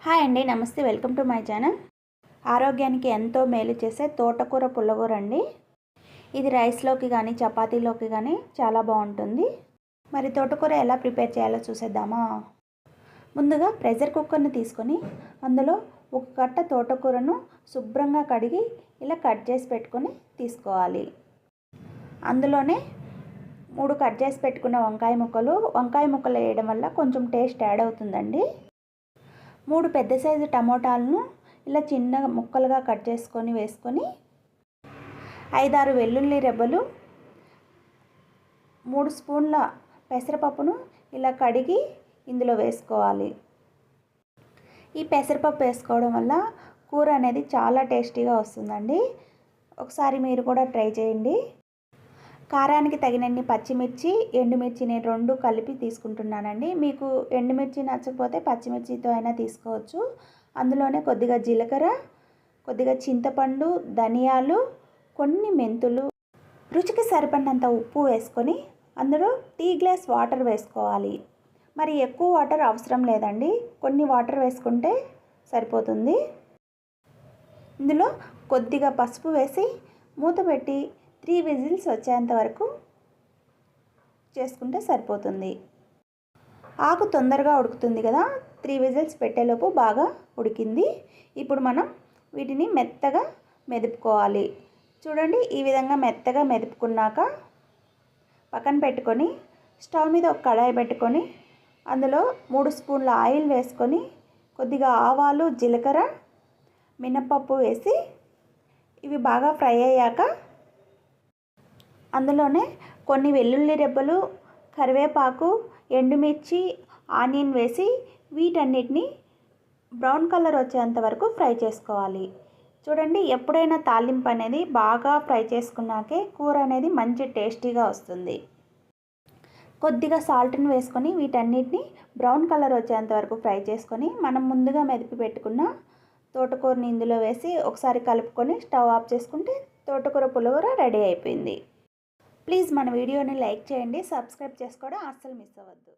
Hi అండి, నమస్తే. Welcome to my channel. ఆరోగ్యానికి ఎంతో మేలు చేసే తోటకూర పుల్లగూర అండి. ఇది రైస్లోకి కానీ చపాతీలోకి కానీ చాలా బాగుంటుంది. మరి తోటకూర ఎలా ప్రిపేర్ చేయాలో చూసేద్దామా? ముందుగా ప్రెషర్ కుక్కర్ని తీసుకొని అందులో ఒక కట్ట తోటకూరను శుభ్రంగా కడిగి ఇలా కట్ చేసి పెట్టుకొని తీసుకోవాలి. అందులోనే 3 కట్ చేసి పెట్టుకున్న వంకాయ ముక్కలు వేయడం వల్ల కొంచెం టేస్ట్ యాడ్ అవుతుందండి. 3 పెద్ద సైజు టమోటాలను ఇలా చిన్న ముక్కలుగా కట్ చేసుకొని వేసుకొని 5-6 వెల్లుల్లి రెబ్బలు, 3 స్పూన్ల పెసరపప్పును ఇలా కడిగి ఇందులో వేసుకోవాలి. ఈ పెసరపప్పు వేసుకోవడం వల్ల కూర అనేది చాలా టేస్టీగా వస్తుందండి. ఒకసారి మీరు కూడా ట్రై చేయండి. కారానికి తగినన్ని పచ్చిమిర్చి, ఎండుమిర్చి నేను 2 కలిపి తీసుకుంటున్నానండి. మీకు ఎండుమిర్చి నచ్చకపోతే పచ్చిమిర్చితో అయినా తీసుకోవచ్చు. అందులోనే కొద్దిగా జీలకర్ర, కొద్దిగా చింతపండు, ధనియాలు, కొన్ని మెంతులు, రుచికి సరిపడినంత ఉప్పు వేసుకొని అందులో టీ గ్లాస్ వాటర్ వేసుకోవాలి. మరి ఎక్కువ వాటర్ అవసరం లేదండి, కొన్ని వాటర్ వేసుకుంటే సరిపోతుంది. ఇందులో కొద్దిగా పసుపు వేసి మూత పెట్టి 3 విజిల్స్ వచ్చేంత వరకు చేసుకుంటే సరిపోతుంది. ఆకు తొందరగా ఉడుకుతుంది కదా. 3 విజిల్స్ పెట్టేలోపు బాగా ఉడికింది. ఇప్పుడు మనం వీటిని మెత్తగా మెదుపుకోవాలి. చూడండి, ఈ విధంగా మెత్తగా మెదుపుకున్నాక పక్కన పెట్టుకొని స్టవ్ మీద ఒక కడాయి పెట్టుకొని అందులో 3 స్పూన్ల ఆయిల్ వేసుకొని కొద్దిగా ఆవాలు, జీలకర్ర, మినపప్పు వేసి ఇవి బాగా ఫ్రై అయ్యాక అందులోనే కొన్ని వెల్లుల్లి రెబ్బలు, కరివేపాకు, ఎండుమిర్చి, ఆనియన్ వేసి వీటన్నిటిని బ్రౌన్ కలర్ వచ్చేంత వరకు ఫ్రై చేసుకోవాలి. చూడండి, ఎప్పుడైనా తాలింపు అనేది బాగా ఫ్రై చేసుకున్నాకే కూర అనేది మంచి టేస్టీగా వస్తుంది. కొద్దిగా సాల్ట్ని వేసుకొని వీటన్నిటిని బ్రౌన్ కలర్ వచ్చేంత వరకు ఫ్రై చేసుకొని మనం ముందుగా మెదిపి పెట్టుకున్న తోటకూరని ఇందులో వేసి ఒకసారి కలుపుకొని స్టవ్ ఆఫ్ చేసుకుంటే తోటకూర పులిహోర రెడీ అయిపోయింది. ప్లీజ్ మన వీడియోని లైక్ చేయండి, సబ్స్క్రైబ్ చేసుకోవడం అస్సలు మిస్ అవ్వద్దు.